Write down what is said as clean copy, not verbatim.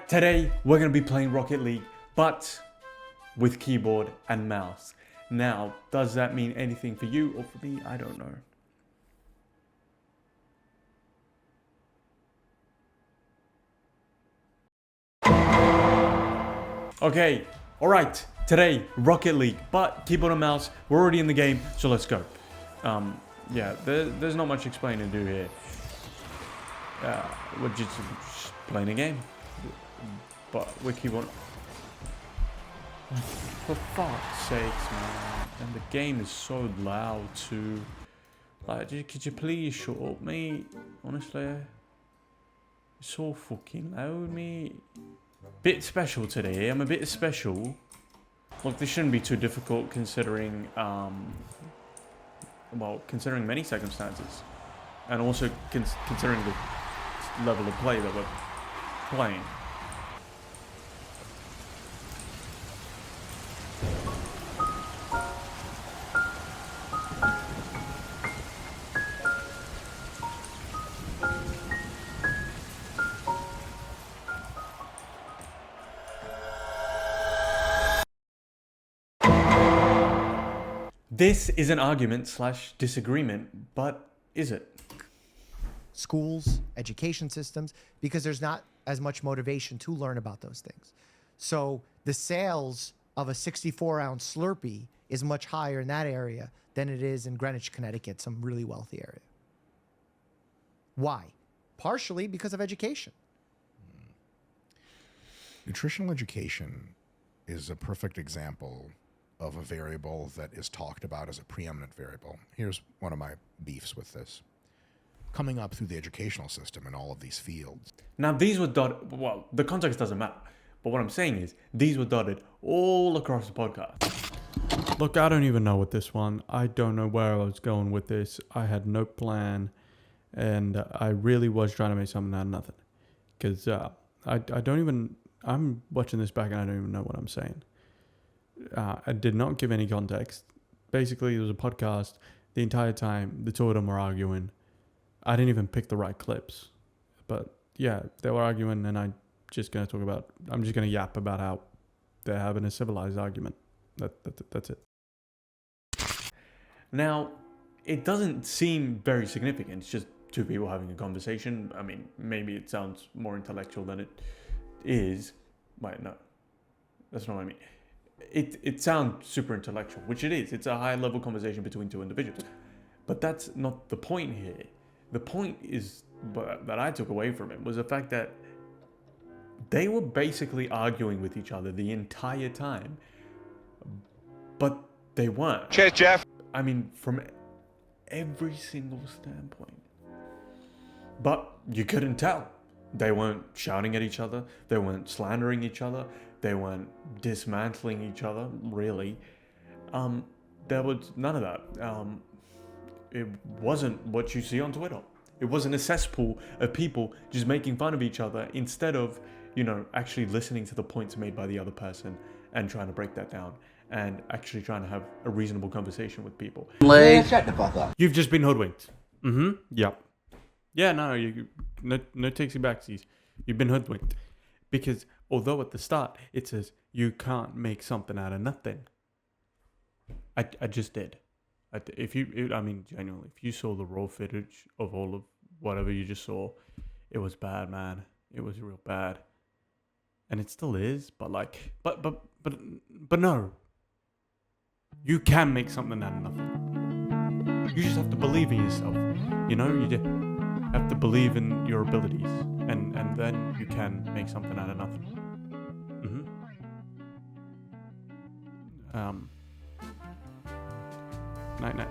Today we're going to be playing Rocket League, but with keyboard and mouse. Now, does that mean anything for you or for me? I don't know. Okay, alright, today, Rocket League, but keyboard and mouse, we're already in the game, so let's go. Yeah, there's not much explaining to do here. We're just playing a game, but with keyboard. For fuck's sakes, man, and the game is so loud too. Like, could you please shut up, mate? Honestly, it's so fucking loud, mate. Bit special today. I'm a bit special. Look, this shouldn't be too difficult considering, well, considering many circumstances, and also considering the level of play that we're playing. This is an argument / disagreement, but is it? Schools, education systems, because there's not as much motivation to learn about those things. So the sales of a 64-ounce Slurpee is much higher in that area than it is in Greenwich, Connecticut, some really wealthy area. Why? Partially because of education. Nutritional education is a perfect example of a variable that is talked about as a preeminent variable. Here's one of my beefs with this. Coming up through the educational system in all of these fields. Now, these were dotted, well, the context doesn't matter, but what I'm saying is, these were dotted all across the podcast. Look, I don't even know with this one. I don't know where I was going with this. I had no plan, and I really was trying to make something out of nothing. Because I don't even, I'm watching this back and I don't even know what I'm saying. I did not give any context. Basically, it was a podcast. The entire time, the two of them were arguing. I didn't even pick the right clips. But yeah, they were arguing, and I'm just going to yap about how they're having a civilized argument. That's it. Now, it doesn't seem very significant. It's just two people having a conversation. I mean, maybe it sounds more intellectual than it is. Wait, no. That's not what I mean. It sounds super intellectual, which it is. It's a high-level conversation between two individuals. But that's not the point here. The point is, that I took away from it was the fact that they were basically arguing with each other the entire time. But they weren't. Cheers, Jeff. I mean, from every single standpoint. But you couldn't tell. They weren't shouting at each other. They weren't slandering each other. They weren't dismantling each other, really. There was none of that. It wasn't what you see on Twitter. It wasn't a cesspool of people just making fun of each other instead of, actually listening to the points made by the other person and trying to break that down and actually trying to have a reasonable conversation with people. Shut the fuck up. You've just been hoodwinked. Yep. Yeah, no takesy backsies. You've been hoodwinked. Because although at the start it says you can't make something out of nothing, I just did. Genuinely, if you saw the raw footage of all of whatever you just saw, it was bad, man. It was real bad, and it still is. But no, you can make something out of nothing. You just have to believe in yourself. You just have to believe in your abilities, and then you can make something out of nothing. Night.